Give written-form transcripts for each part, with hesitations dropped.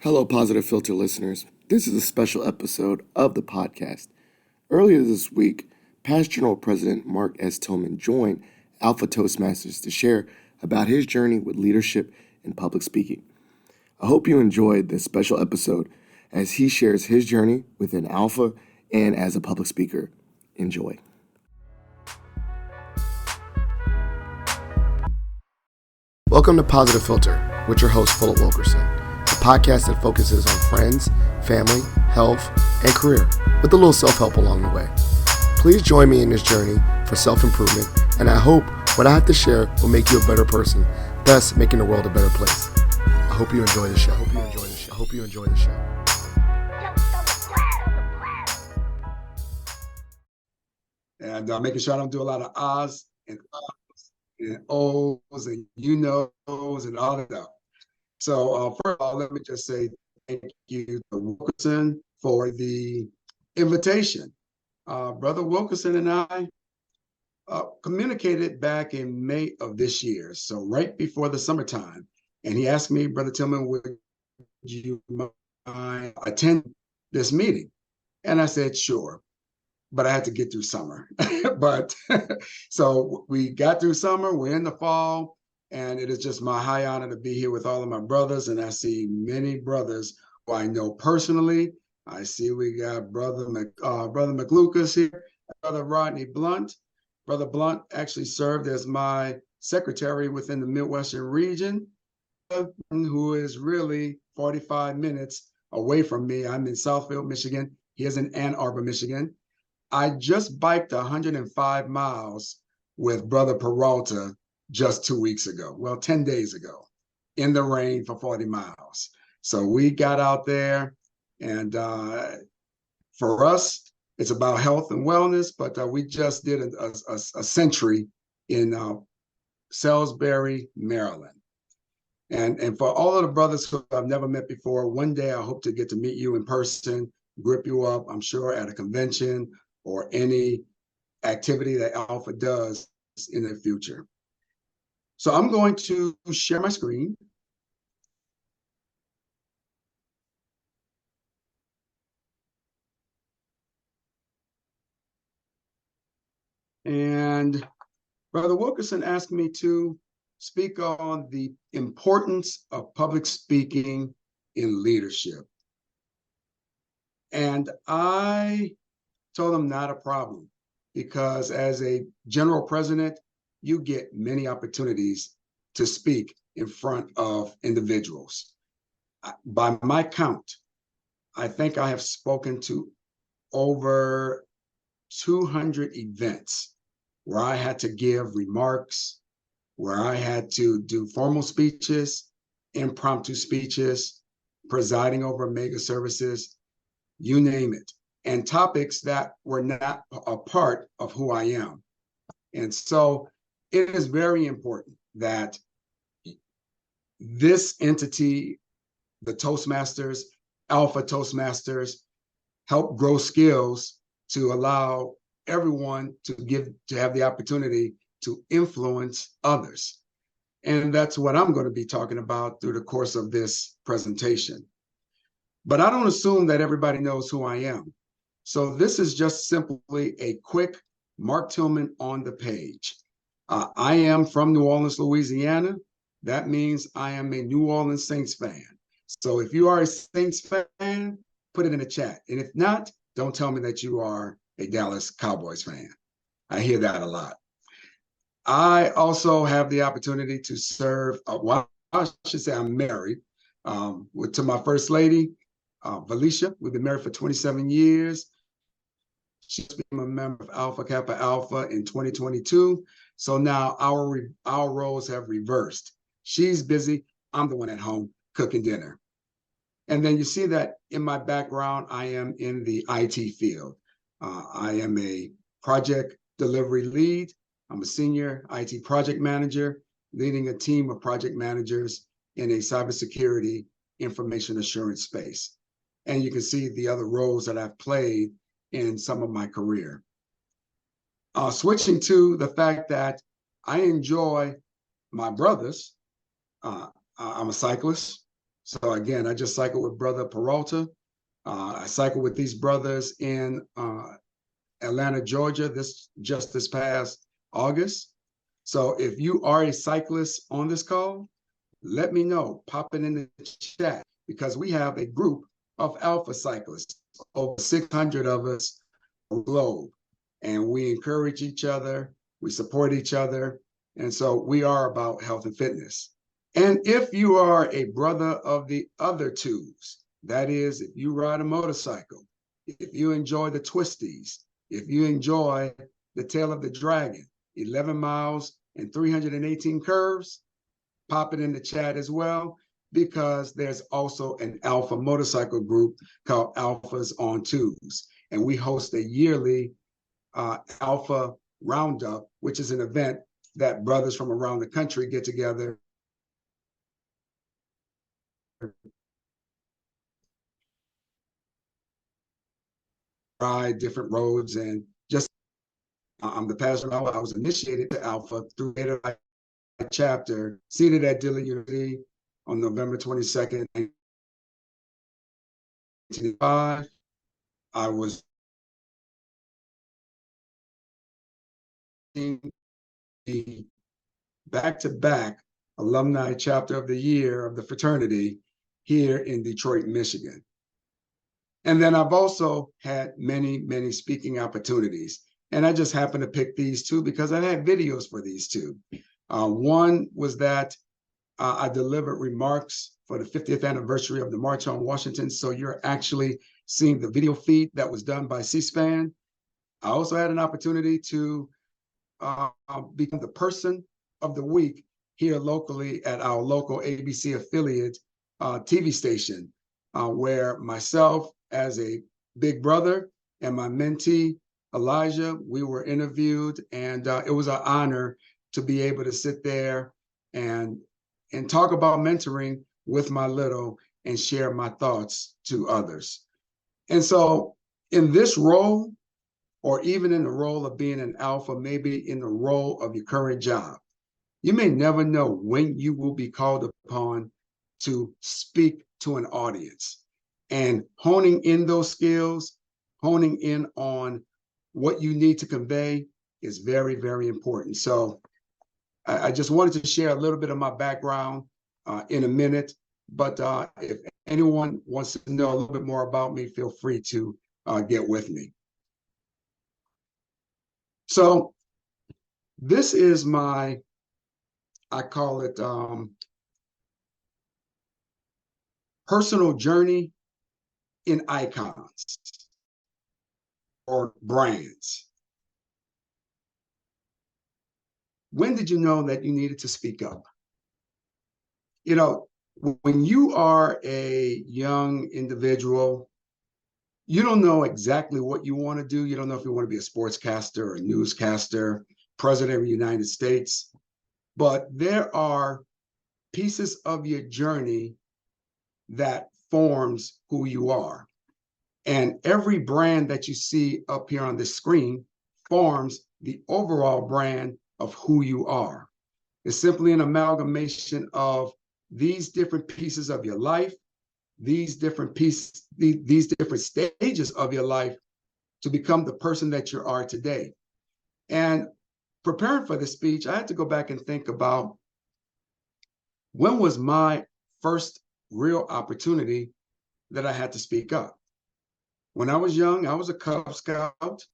Hello, Positive Philter listeners. This is a special episode of the podcast. Earlier this week, past General President Mark S. Tillman joined Alpha Toastmasters to share about his journey with leadership and public speaking. I hope you enjoyed this special episode as he shares his journey within Alpha and as a public speaker. Enjoy. Welcome to Positive Philter with your host, Philip Wilkerson, a podcast that focuses on friends, family, health, and career, with a little self-help along the way. Please join me in this journey for self-improvement, and I hope what I have to share will make you a better person, thus making the world a better place. I hope you enjoy the show. I hope you enjoy the show. And making sure I don't do a lot of ahs and uhs and ohs and you-knows and all that stuff. So first of all, let me just say thank you to Wilkerson for the invitation. Brother Wilkerson and I communicated back in May of this year, so right before the summertime. And he asked me, Brother Tillman, would you mind attend this meeting? And I said, sure. But I had to get through summer. But so we got through summer, we're in the fall, and it is just my high honor to be here with all of my brothers. And I see many brothers who I know personally. I see we got Brother McLucas here, Brother Rodney Blunt. Brother Blunt actually served as my secretary within the Midwestern region, who is really 45 minutes away from me. I'm in Southfield, Michigan. He is in Ann Arbor, Michigan. I just biked 105 miles with Brother Peralta just 2 weeks ago. Well, 10 days ago in the rain for 40 miles. So we got out there, and for us, it's about health and wellness, but we just did a century in Salisbury, Maryland. And for all of the brothers who I've never met before, one day I hope to get to meet you in person, grip you up, I'm sure, at a convention or any activity that Alpha does in the future. So I'm going to share my screen. And Brother Wilkerson asked me to speak on the importance of public speaking in leadership. And I told him not a problem, because as a general president, you get many opportunities to speak in front of individuals. By my count, I think I have spoken to over 200 events where I had to give remarks, where I had to do formal speeches, impromptu speeches, presiding over mega services, you name it, and topics that were not a part of who I am. And so it is very important that this entity, the Toastmasters, Alpha Toastmasters, help grow skills to allow everyone to have the opportunity to influence others. And that's what I'm going to be talking about through the course of this presentation. But I don't assume that everybody knows who I am. So this is just simply a quick Mark Tillman on the page. I am from New Orleans, Louisiana. That means I am a New Orleans Saints fan. So if you are a Saints fan, put it in the chat. And if not, don't tell me that you are a Dallas Cowboys fan. I hear that a lot. I also have the opportunity to serve, well, I should say I'm married to my first lady, Valicia. We've been married for 27 years. She's been a member of Alpha Kappa Alpha in 2022. So now our roles have reversed. She's busy. I'm the one at home cooking dinner. And then you see that in my background, I am in the IT field. I am a project delivery lead. I'm a senior IT project manager, leading a team of project managers in a cybersecurity information assurance space. And you can see the other roles that I've played in some of my career. Switching to the fact that I enjoy my brothers. I'm a cyclist, So again, I just cycled with Brother Peralta. I cycled with these brothers in Atlanta, Georgia, just this past August. So if you are a cyclist on this call, let me know. Pop it in the chat, because we have a group of Alpha cyclists, over 600 of us on the globe, and we encourage each other, we support each other, and so we are about health and fitness. And if you are a brother of the other twos, that is, if you ride a motorcycle, if you enjoy the twisties, if you enjoy the tail of the dragon, 11 miles and 318 curves, pop it in the chat as well, because there's also an Alpha motorcycle group called Alphas on Twos. And we host a yearly Alpha Roundup, which is an event that brothers from around the country get together ride different roads. And just I'm the pastor. I was initiated to Alpha through a chapter seated at Dillon University on November 22nd, 1985. I was the back-to-back alumni chapter of the year of the fraternity here in Detroit, Michigan. And then I've also had many, many speaking opportunities. And I just happened to pick these two because I had videos for these two. One was that I delivered remarks for the 50th anniversary of the March on Washington. So you're actually seeing the video feed that was done by C-SPAN. I also had an opportunity to become the person of the week here locally at our local ABC affiliate TV station, where myself as a big brother and my mentee, Elijah, we were interviewed, and it was an honor to be able to sit there and talk about mentoring with my little and share my thoughts to others. And so in this role, or even in the role of being an alpha, maybe in the role of your current job, you may never know when you will be called upon to speak to an audience. And honing in those skills, honing in on what you need to convey is very, very important. So I just wanted to share a little bit of my background in a minute. But if anyone wants to know a little bit more about me, feel free to get with me. So this is my, I call it personal journey in icons or brands. When did you know that you needed to speak up? You know, when you are a young individual, you don't know exactly what you want to do. You don't know if you want to be a sportscaster or a newscaster, president of the United States. But there are pieces of your journey that forms who you are. And every brand that you see up here on the screen forms the overall brand of who you are. It's simply an amalgamation of these different pieces of your life, these different pieces, these different stages of your life to become the person that you are today. And preparing for this speech, I had to go back and think about, when was my first real opportunity that I had to speak up? When I was young, I was a Cub Scout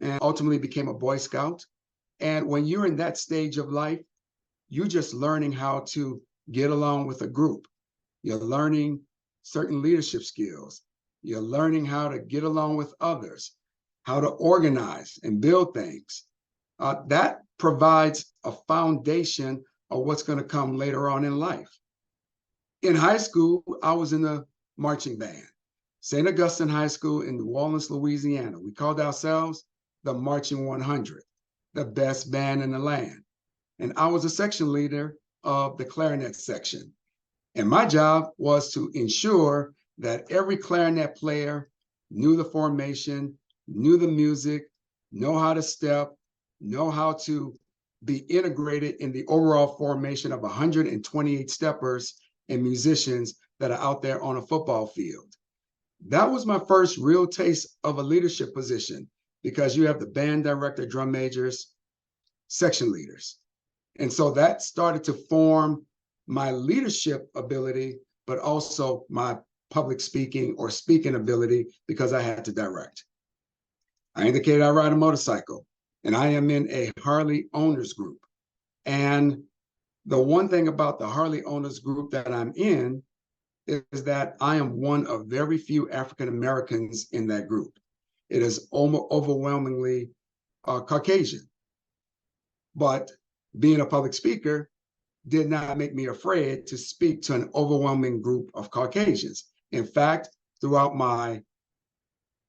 and ultimately became a Boy Scout. And when you're in that stage of life, you're just learning how to get along with a group. You're learning certain leadership skills. You're learning how to get along with others, how to organize and build things. That provides a foundation of what's going to come later on in life. In high school, I was in the marching band, St. Augustine High School in New Orleans, Louisiana. We called ourselves the Marching 100, the best band in the land. And I was a section leader of the clarinet section. And my job was to ensure that every clarinet player knew the formation, knew the music, know how to step, know how to be integrated in the overall formation of 128 steppers and musicians that are out there on a football field. That was my first real taste of a leadership position, because you have the band director, drum majors, section leaders. And so that started to form my leadership ability, but also my public speaking or speaking ability, because I had to direct. I indicated I ride a motorcycle, and I am in a Harley owners group. And the one thing about the Harley owners group that I'm in is that I am one of very few African Americans in that group. It is overwhelmingly Caucasian. But being a public speaker did not make me afraid to speak to an overwhelming group of Caucasians. In fact, throughout my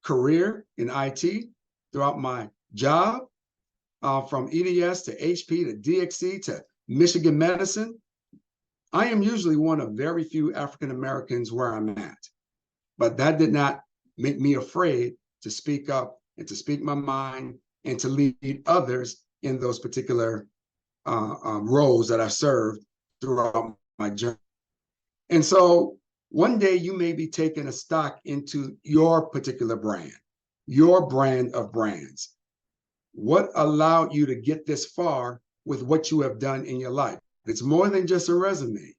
career in IT, throughout my job, from EDS to HP to DXC to Michigan Medicine, I am usually one of very few African Americans where I'm at. But that did not make me afraid to speak up and to speak my mind and to lead others in those particular roles that I served throughout my journey. And so one day you may be taking a stock into your particular brand, your brand of brands. What allowed you to get this far with what you have done in your life? It's more than just a resume.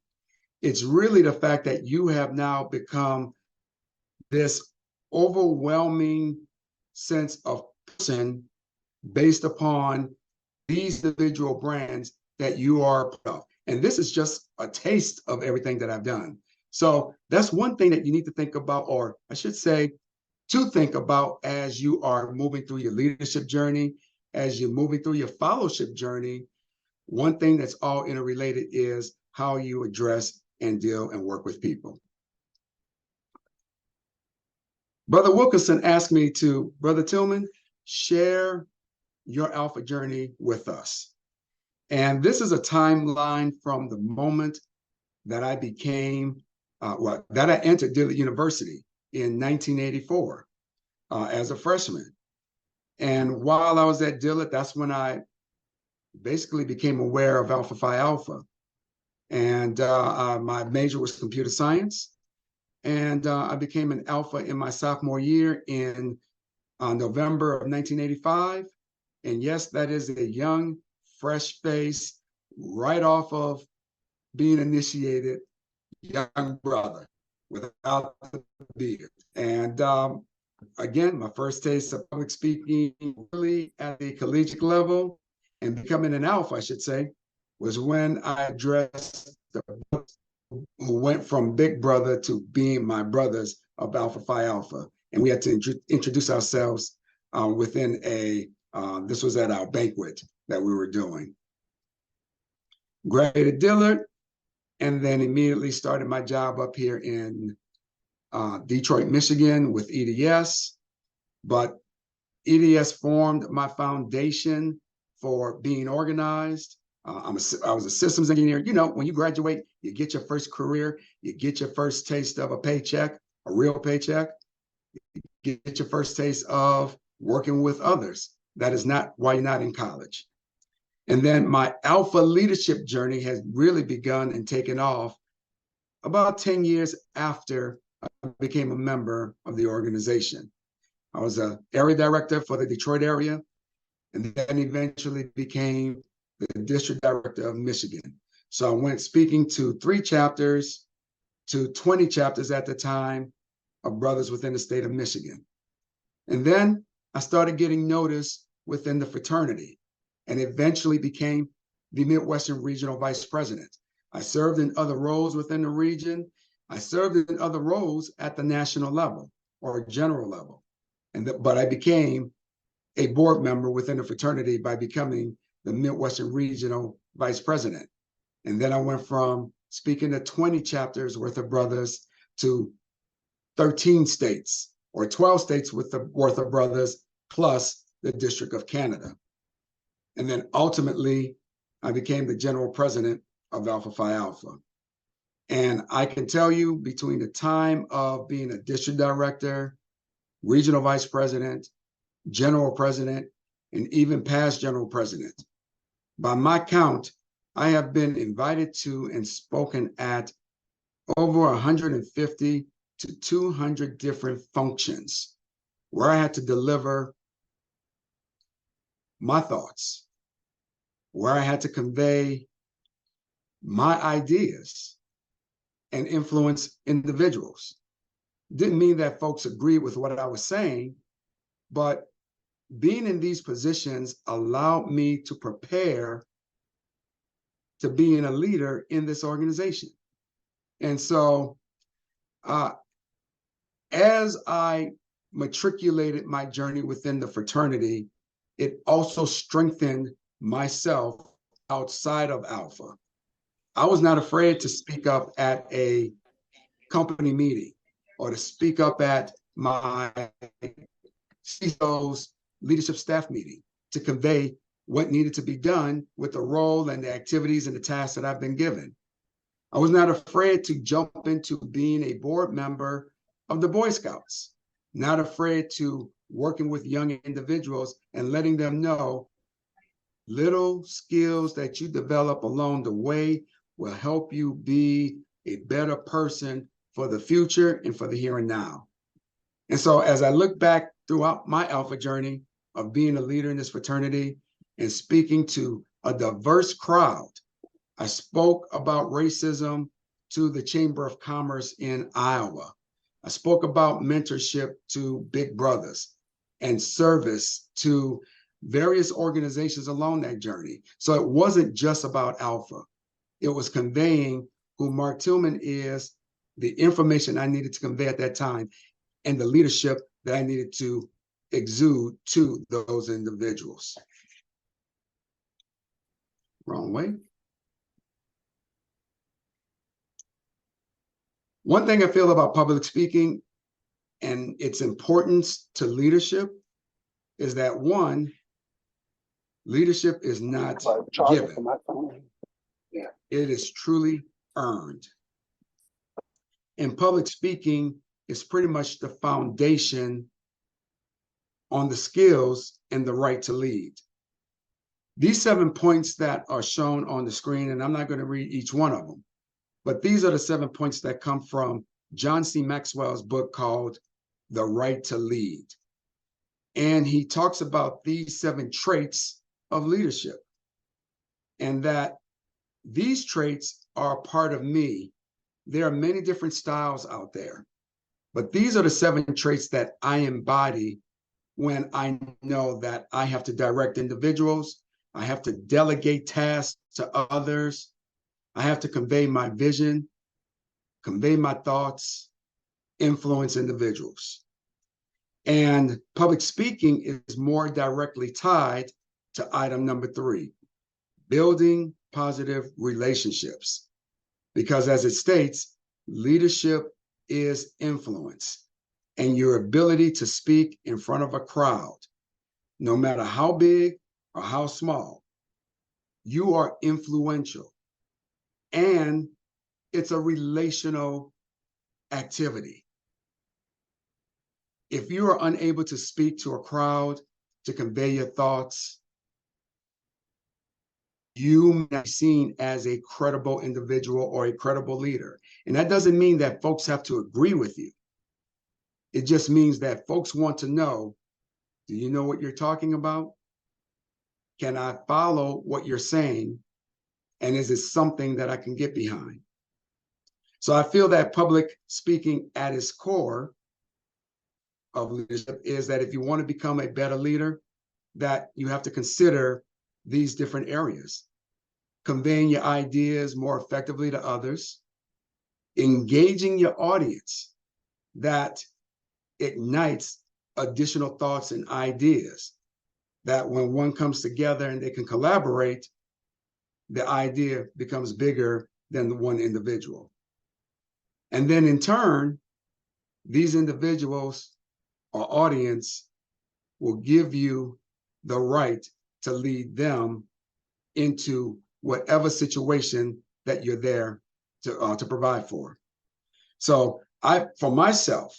It's really the fact that you have now become this overwhelming sense of person based upon these individual brands that you are part of. And this is just a taste of everything that I've done. So that's one thing that you need to think about, or I should say, to think about as you are moving through your leadership journey, as you're moving through your fellowship journey. One thing that's all interrelated is how you address and deal and work with people. Brother Wilkinson asked me to, Brother Tillman, share your Alpha journey with us. And this is a timeline from the moment that I became, that I entered Dillard University in 1984 as a freshman. And while I was at Dillard, that's when I basically became aware of Alpha Phi Alpha. And my major was computer science. And I became an Alpha in my sophomore year in November of 1985. And yes, that is a young, fresh face, right off of being initiated, young brother without the beard. And again, my first taste of public speaking really at the collegiate level and becoming an Alpha, I should say, was when I addressed the who went from big brother to being my brothers of Alpha Phi Alpha. And we had to introduce ourselves within this was at our banquet that we were doing. Graduated Dillard, and then immediately started my job up here in Detroit, Michigan with EDS. But EDS formed my foundation for being organized. I was a systems engineer. You know, when you graduate, you get your first career, you get your first taste of a paycheck, a real paycheck. You get your first taste of working with others. That is not why you're not in college. And then my Alpha leadership journey has really begun and taken off about 10 years after I became a member of the organization. I was an area director for the Detroit area, and then eventually became the district director of Michigan. So I went speaking to 3 chapters to 20 chapters at the time of brothers within the state of Michigan. And then I started getting noticed within the fraternity and eventually became the Midwestern Regional Vice President. I served in other roles within the region. I served in other roles at the national level or general level. But I became a board member within the fraternity by becoming the Midwestern Regional Vice President. And then I went from speaking to 20 chapters worth of brothers to 13 states or 12 states worth of brothers plus the District of Canada. And then ultimately, I became the general president of Alpha Phi Alpha. And I can tell you, between the time of being a district director, regional vice president, general president, and even past general president, by my count, I have been invited to and spoken at over 150 to 200 different functions where I had to deliver my thoughts, where I had to convey my ideas and influence individuals. Didn't mean that folks agreed with what I was saying, but being in these positions allowed me to prepare to being a leader in this organization. And so as I matriculated my journey within the fraternity, it also strengthened myself outside of Alpha. I was not afraid to speak up at a company meeting or to speak up at my CEO's leadership staff meeting to convey what needed to be done with the role and the activities and the tasks that I've been given. I was not afraid to jump into being a board member of the Boy Scouts, not afraid to working with young individuals and letting them know little skills that you develop along the way will help you be a better person for the future and for the here and now. And so as I look back throughout my Alpha journey of being a leader in this fraternity and speaking to a diverse crowd, I spoke about racism to the Chamber of Commerce in Iowa. I spoke about mentorship to Big Brothers and service to various organizations along that journey. So it wasn't just about Alpha. It was conveying who Mark Tillman is, the information I needed to convey at that time, and the leadership that I needed to exude to those individuals. Wrong way. One thing I feel about public speaking and its importance to leadership is that one, leadership is not given. It is truly earned. And public speaking is pretty much the foundation on the skills and the right to lead. These 7 points that are shown on the screen, and I'm not going to read each one of them, but these are the 7 points that come from John C. Maxwell's book called The Right to Lead. And he talks about these 7 traits of leadership and that these traits are a part of me. There are many different styles out there, but these are the 7 traits that I embody when I know that I have to direct individuals, I have to delegate tasks to others, I have to convey my vision, convey my thoughts, influence individuals. And public speaking is more directly tied to item number 3, building positive relationships. Because as it states, leadership is influence and your ability to speak in front of a crowd, no matter how big or how small, you are influential. And it's a relational activity. If you are unable to speak to a crowd, to convey your thoughts, you may be seen as a credible individual or a credible leader. And that doesn't mean that folks have to agree with you. It just means that folks want to know, do you know what you're talking about? Can I follow what you're saying? And is it something that I can get behind? So I feel that public speaking at its core of leadership is that if you want to become a better leader, that you have to consider these different areas. Conveying your ideas more effectively to others, engaging your audience that ignites additional thoughts and ideas, that when one comes together and they can collaborate, the idea becomes bigger than the one individual. And then in turn, these individuals or audience will give you the right to lead them into whatever situation that you're there to provide for. So for myself,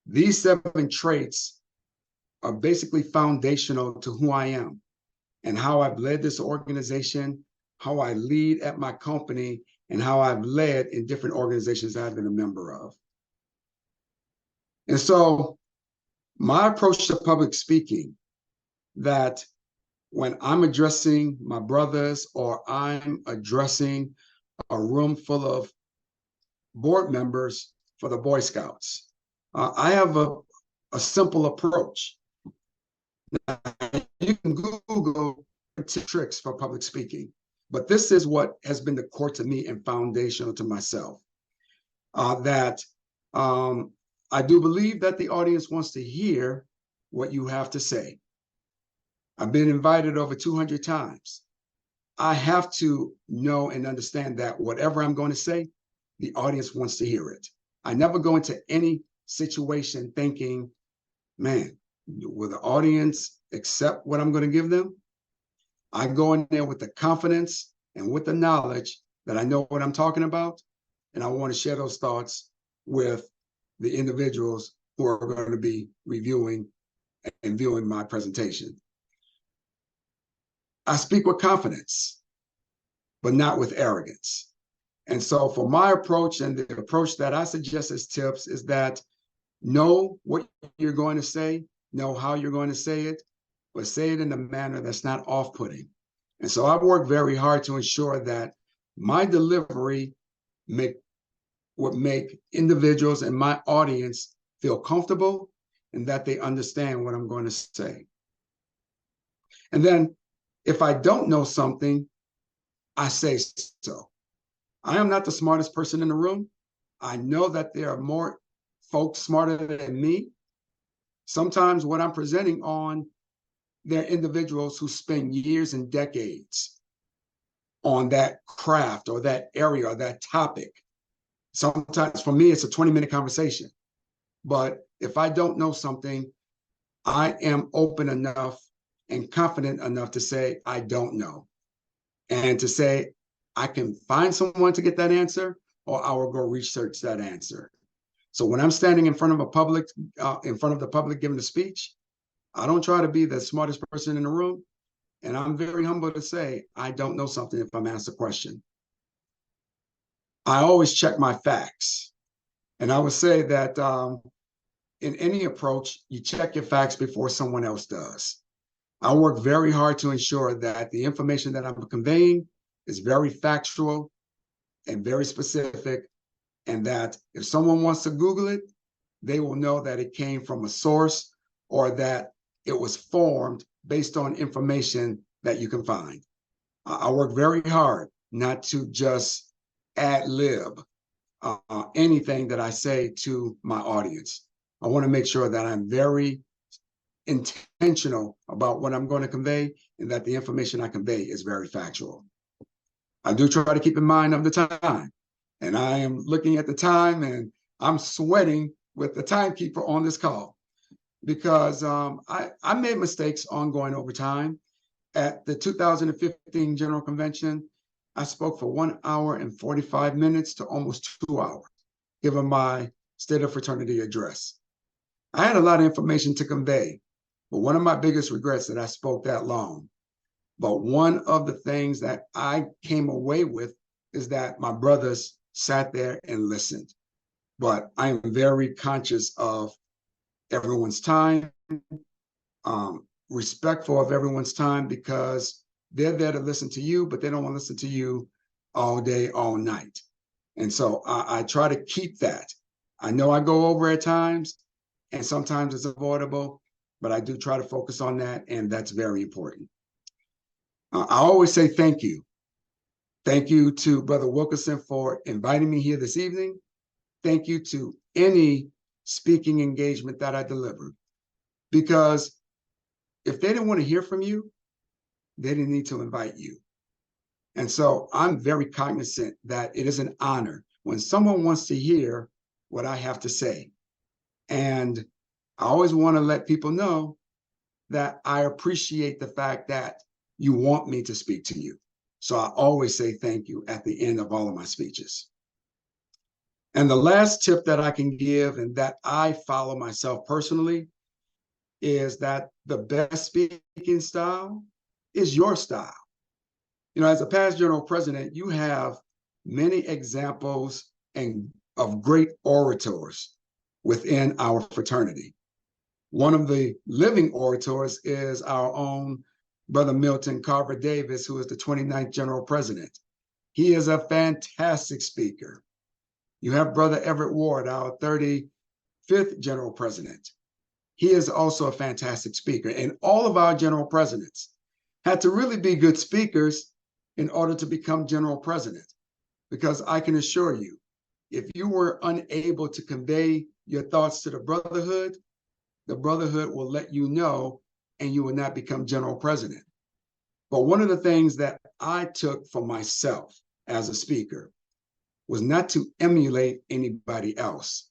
these 7 traits are basically foundational to who I am and how I've led this organization, how I lead at my company, and how I've led in different organizations I've been a member of. And so my approach to public speaking, that when I'm addressing my brothers or I'm addressing a room full of board members for the Boy Scouts, I have a simple approach. You can Google tricks for public speaking, but this is what has been the core to me and foundational to myself. That I do believe that the audience wants to hear what you have to say. I've been invited over 200 times. I have to know and understand that whatever I'm going to say, the audience wants to hear it. I never go into any situation thinking, man, will the audience accept what I'm going to give them? I go in there with the confidence and with the knowledge that I know what I'm talking about, and I want to share those thoughts with the individuals who are going to be reviewing and viewing my presentation. I speak with confidence, but not with arrogance. And so for my approach, and the approach that I suggest as tips, is that know what you're going to say, know how you're going to say it, but say it in a manner that's not off-putting. And so I've worked very hard to ensure that my delivery would make individuals and my audience feel comfortable and that they understand what I'm going to say. And then if I don't know something, I say so. I am not the smartest person in the room. I know that there are more folks smarter than me. Sometimes what I'm presenting on, they're individuals who spend years and decades on that craft or that area or that topic. Sometimes for me, it's a 20-minute conversation. But if I don't know something, I am open enough and confident enough to say, I don't know. And to say, I can find someone to get that answer, or I will go research that answer. So when I'm standing in front of the public giving a speech, I don't try to be the smartest person in the room. And I'm very humble to say, I don't know something if I'm asked a question. I always check my facts. And I would say that in any approach, you check your facts before someone else does. I work very hard to ensure that the information that I'm conveying is very factual and very specific, and that if someone wants to Google it, they will know that it came from a source or that it was formed based on information that you can find. I work very hard not to just ad lib anything that I say to my audience. I want to make sure that I'm very intentional about what I'm going to convey and that the information I convey is very factual. I do try to keep in mind of the time, and I am looking at the time and I'm sweating with the timekeeper on this call because I made mistakes on going over time. At the 2015 General Convention, I spoke for 1 hour and 45 minutes to almost 2 hours, given my State of Fraternity address. I had a lot of information to convey, but one of my biggest regrets that I spoke that long. But one of the things that I came away with is that my brothers sat there and listened. But I am very conscious of everyone's time, respectful of everyone's time, because they're there to listen to you, but they don't want to listen to you all day, all night. And so I try to keep that. I know I go over at times, and sometimes it's avoidable, but I do try to focus on that, and that's very important. I always say thank you. Thank you to Brother Wilkerson for inviting me here this evening. Thank you to any speaking engagement that I delivered. Because if they didn't want to hear from you, they didn't need to invite you. And so I'm very cognizant that it is an honor when someone wants to hear what I have to say. And I always want to let people know that I appreciate the fact that you want me to speak to you. So I always say thank you at the end of all of my speeches. And the last tip that I can give, and that I follow myself personally, is that the best speaking style is your style. You know, as a past general president, you have many examples and of great orators within our fraternity. One of the living orators is our own Brother Milton Carver Davis, who is the 29th General President. He is a fantastic speaker. You have Brother Everett Ward, our 35th General President. He is also a fantastic speaker. And all of our General Presidents had to really be good speakers in order to become General President. Because I can assure you, if you were unable to convey your thoughts to the Brotherhood will let you know, and you will not become General President. But one of the things that I took for myself as a speaker was not to emulate anybody else.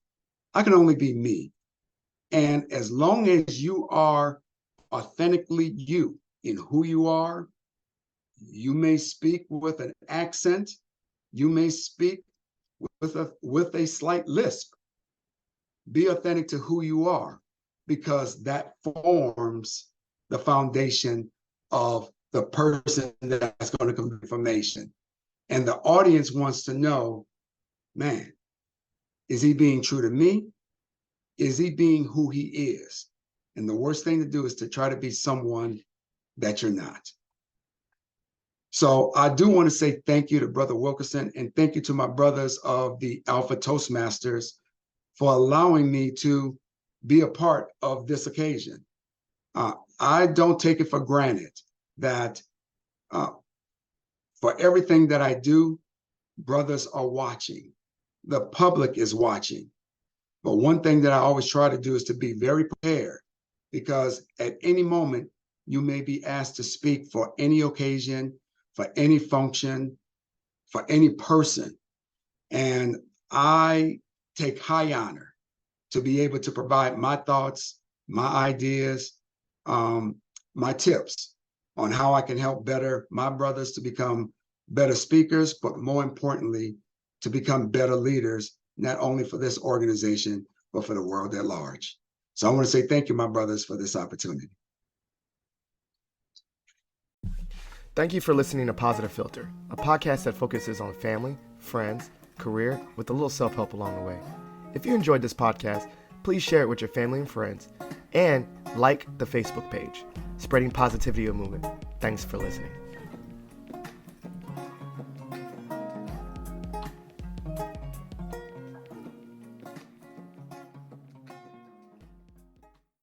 I can only be me. And as long as you are authentically you in who you are, you may speak with an accent, you may speak with a slight lisp. Be authentic to who you are, because that forms the foundation of the person that's going to convey information. And the audience wants to know, man, is he being true to me? Is he being who he is? And the worst thing to do is to try to be someone that you're not. So I do want to say thank you to Brother Wilkerson, and thank you to my brothers of the Alpha Toastmasters for allowing me to be a part of this occasion. I don't take it for granted that for everything that I do, brothers are watching. The public is watching. But one thing that I always try to do is to be very prepared, because at any moment, you may be asked to speak for any occasion, for any function, for any person. And I take high honor to be able to provide my thoughts, my ideas, my tips on how I can help better my brothers to become better speakers, but more importantly, to become better leaders, not only for this organization, but for the world at large. So I want to say thank you, my brothers, for this opportunity. Thank you for listening to Positive Philter, a podcast that focuses on family, friends, career, with a little self-help along the way. If you enjoyed this podcast, please share it with your family and friends, and like the Facebook page, Spreading Positivity of Movement. Thanks for listening.